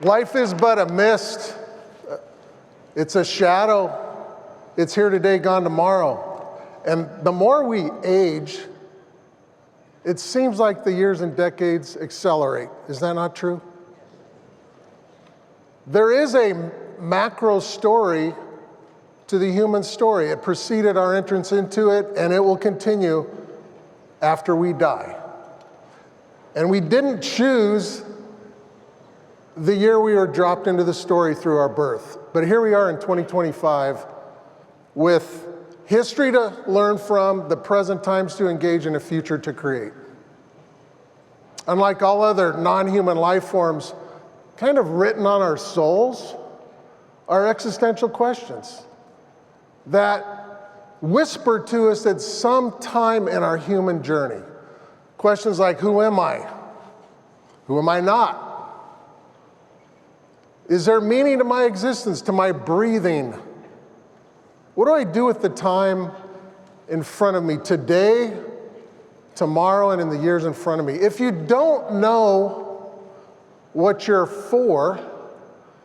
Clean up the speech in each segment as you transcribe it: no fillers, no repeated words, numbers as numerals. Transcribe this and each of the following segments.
Life is but a mist. It's a shadow. It's here today, gone tomorrow. And the more we age, it seems like the years and decades accelerate. Is that not true? There is a macro story to the human story. It preceded our entrance into it, and it will continue after we die. And we didn't choose the year we were dropped into the story through our birth. But here we are in 2025 with history to learn from, the present times to engage, and a future to create. Unlike all other non-human life forms, kind of written on our souls are existential questions that whisper to us at some time in our human journey. Questions like, who am I? Who am I not? Is there meaning to my existence, to my breathing? What do I do with the time in front of me today, tomorrow, and in the years in front of me? If you don't know what you're for,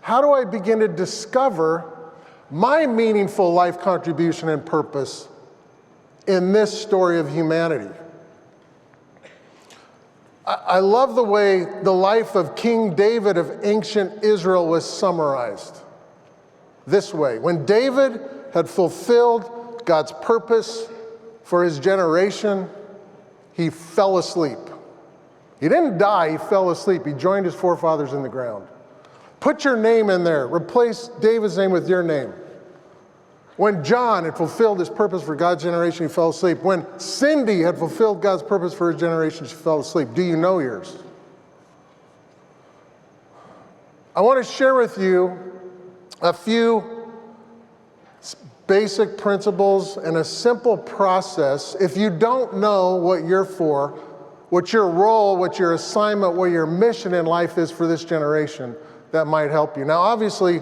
how do I begin to discover my meaningful life contribution and purpose in this story of humanity? I love the way the life of King David of ancient Israel was summarized this way. When David had fulfilled God's purpose for his generation, he fell asleep. He didn't die, he fell asleep. He joined his forefathers in the ground. Put your name in there. Replace David's name with your name. When John had fulfilled his purpose for God's generation, he fell asleep. When Cindy had fulfilled God's purpose for his generation, she fell asleep. Do you know yours? I want to share with you a few basic principles and a simple process. If you don't know what you're for, what your role, what your assignment, what your mission in life is for this generation, that might help you. Now, obviously,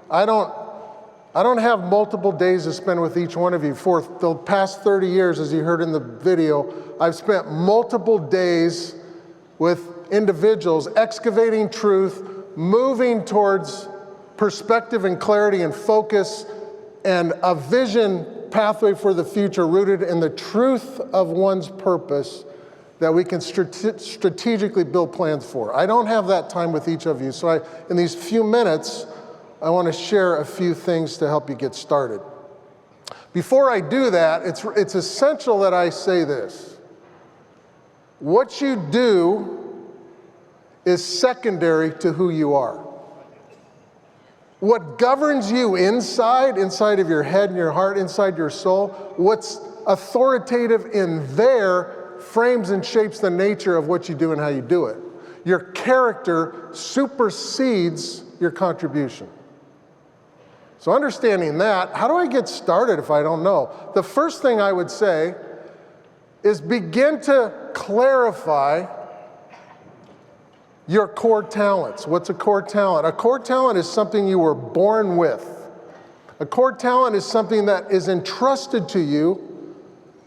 I don't have multiple days to spend with each one of you. For the past 30 years, as you heard in the video, I've spent multiple days with individuals excavating truth, moving towards perspective and clarity and focus and a vision pathway for the future rooted in the truth of one's purpose that we can strategically build plans for. I don't have that time with each of you, so in these few minutes, I want to share a few things to help you get started. Before I do that, it's essential that I say this. What you do is secondary to who you are. What governs you inside of your head and your heart, inside your soul, what's authoritative in there frames and shapes the nature of what you do and how you do it. Your character supersedes your contribution. So understanding that, how do I get started if I don't know? The first thing I would say is begin to clarify your core talents. What's a core talent? A core talent is something you were born with. A core talent is something that is entrusted to you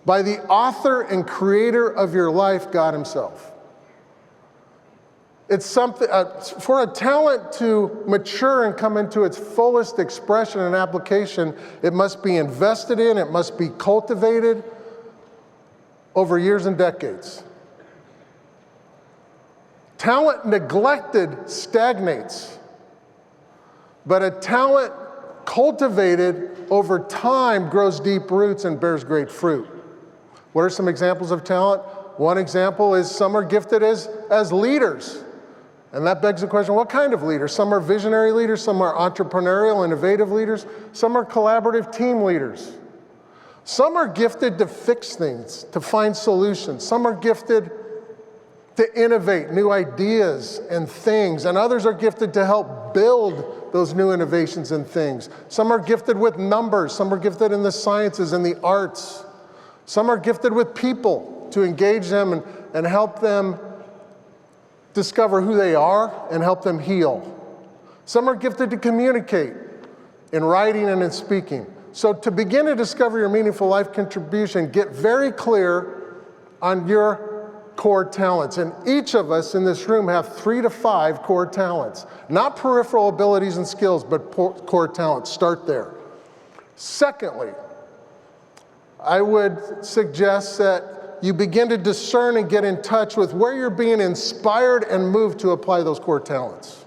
by the author and creator of your life, God himself. It's something, for a talent to mature and come into its fullest expression and application, it must be invested in, it must be cultivated over years and decades. Talent neglected stagnates, but a talent cultivated over time grows deep roots and bears great fruit. What are some examples of talent? One example is some are gifted as leaders. And that begs the question, what kind of leaders? Some are visionary leaders, some are entrepreneurial, innovative leaders, some are collaborative team leaders. Some are gifted to fix things, to find solutions. Some are gifted to innovate new ideas and things, and others are gifted to help build those new innovations and things. Some are gifted with numbers, some are gifted in the sciences and the arts. Some are gifted with people to engage them and help them discover who they are and help them heal. Some are gifted to communicate in writing and in speaking. So to begin to discover your meaningful life contribution, get very clear on your core talents. And each of us in this room have 3 to 5 core talents. Not peripheral abilities and skills, but core talents. Start there. Secondly, I would suggest that you begin to discern and get in touch with where you're being inspired and moved to apply those core talents.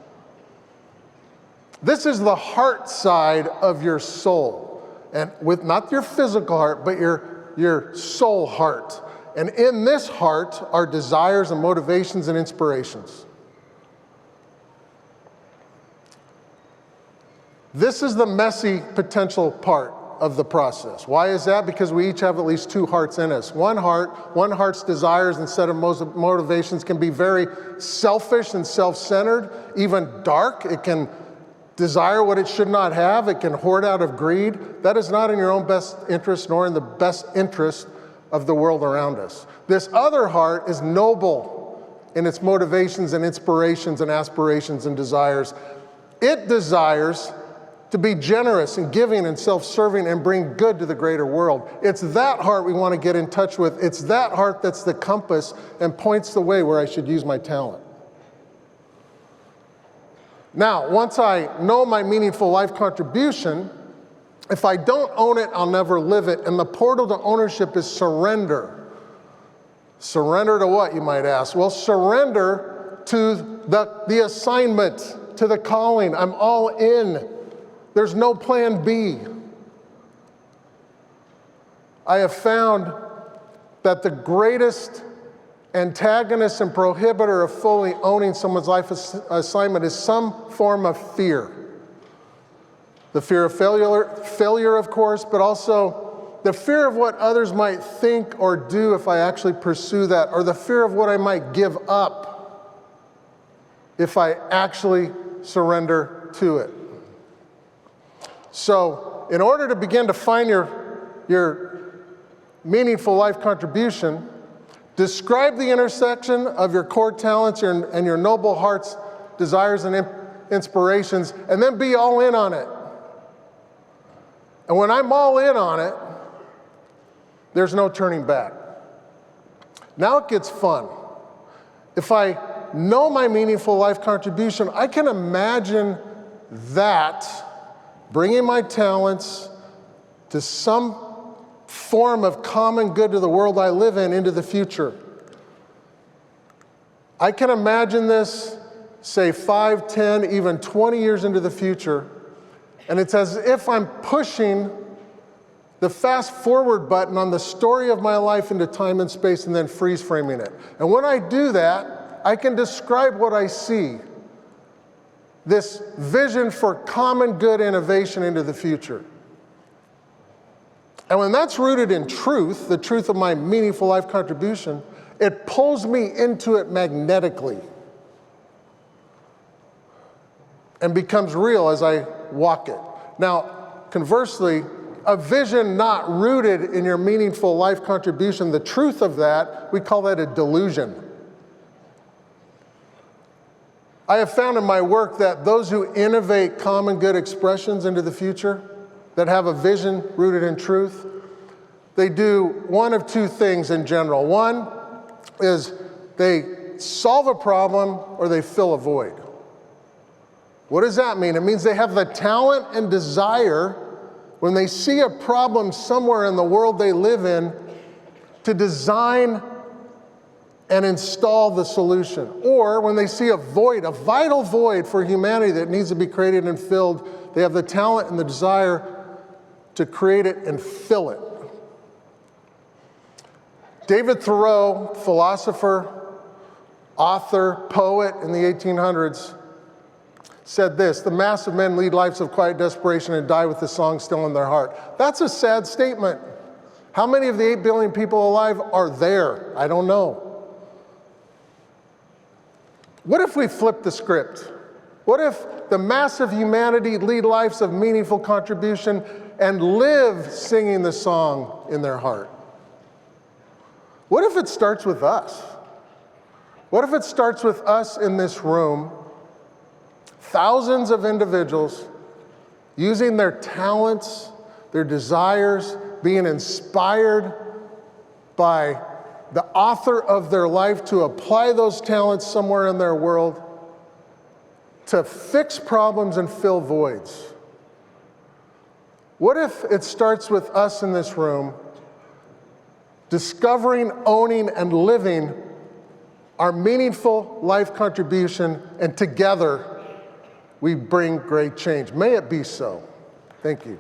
This is the heart side of your soul, and with not your physical heart, but your soul heart. And in this heart are desires and motivations and inspirations. This is the messy potential part of the process. Why is that? Because we each have at least 2 hearts in us. One heart's desires and set of motivations can be very selfish and self-centered, even dark. It can desire what it should not have. It can hoard out of greed. That is not in your own best interest, nor in the best interest of the world around us. This other heart is noble in its motivations and inspirations and aspirations and desires. It desires to be generous and giving and self-serving and bring good to the greater world. It's that heart we want to get in touch with. It's that heart that's the compass and points the way where I should use my talent. Now, once I know my meaningful life contribution, if I don't own it, I'll never live it. And the portal to ownership is surrender. Surrender to what, you might ask? Well, surrender to the assignment, to the calling. I'm all in. There's no plan B. I have found that the greatest antagonist and prohibitor of fully owning someone's life assignment is some form of fear. The fear of failure, of course, but also the fear of what others might think or do if I actually pursue that, or the fear of what I might give up if I actually surrender to it. So, in order to begin to find your meaningful life contribution, describe the intersection of your core talents and your noble heart's desires and inspirations, and then be all in on it. And when I'm all in on it, there's no turning back. Now it gets fun. If I know my meaningful life contribution, I can imagine that bringing my talents to some form of common good to the world I live in into the future. I can imagine this, say 5, 10, even 20 years into the future, and it's as if I'm pushing the fast forward button on the story of my life into time and space and then freeze framing it. And when I do that, I can describe what I see. This vision for common good innovation into the future. And when that's rooted in truth, the truth of my meaningful life contribution, it pulls me into it magnetically and becomes real as I walk it. Now, conversely, a vision not rooted in your meaningful life contribution, the truth of that, we call that a delusion. I have found in my work that those who innovate common good expressions into the future, that have a vision rooted in truth, they do one of 2 things in general. One is they solve a problem or they fill a void. What does that mean? It means they have the talent and desire when they see a problem somewhere in the world they live in to design and install the solution. Or when they see a void, a vital void for humanity that needs to be created and filled, they have the talent and the desire to create it and fill it. David Thoreau, philosopher, author, poet in the 1800s, said this: "The mass of men lead lives of quiet desperation and die with the song still in their heart." That's a sad statement. How many of the 8 billion people alive are there? I don't know. What if we flip the script? What if the mass of humanity lead lives of meaningful contribution and live singing the song in their heart? What if it starts with us? What if it starts with us in this room, thousands of individuals using their talents, their desires, being inspired by the author of their life, to apply those talents somewhere in their world, to fix problems and fill voids. What if it starts with us in this room discovering, owning, and living our meaningful life contribution, and together we bring great change? May it be so. Thank you.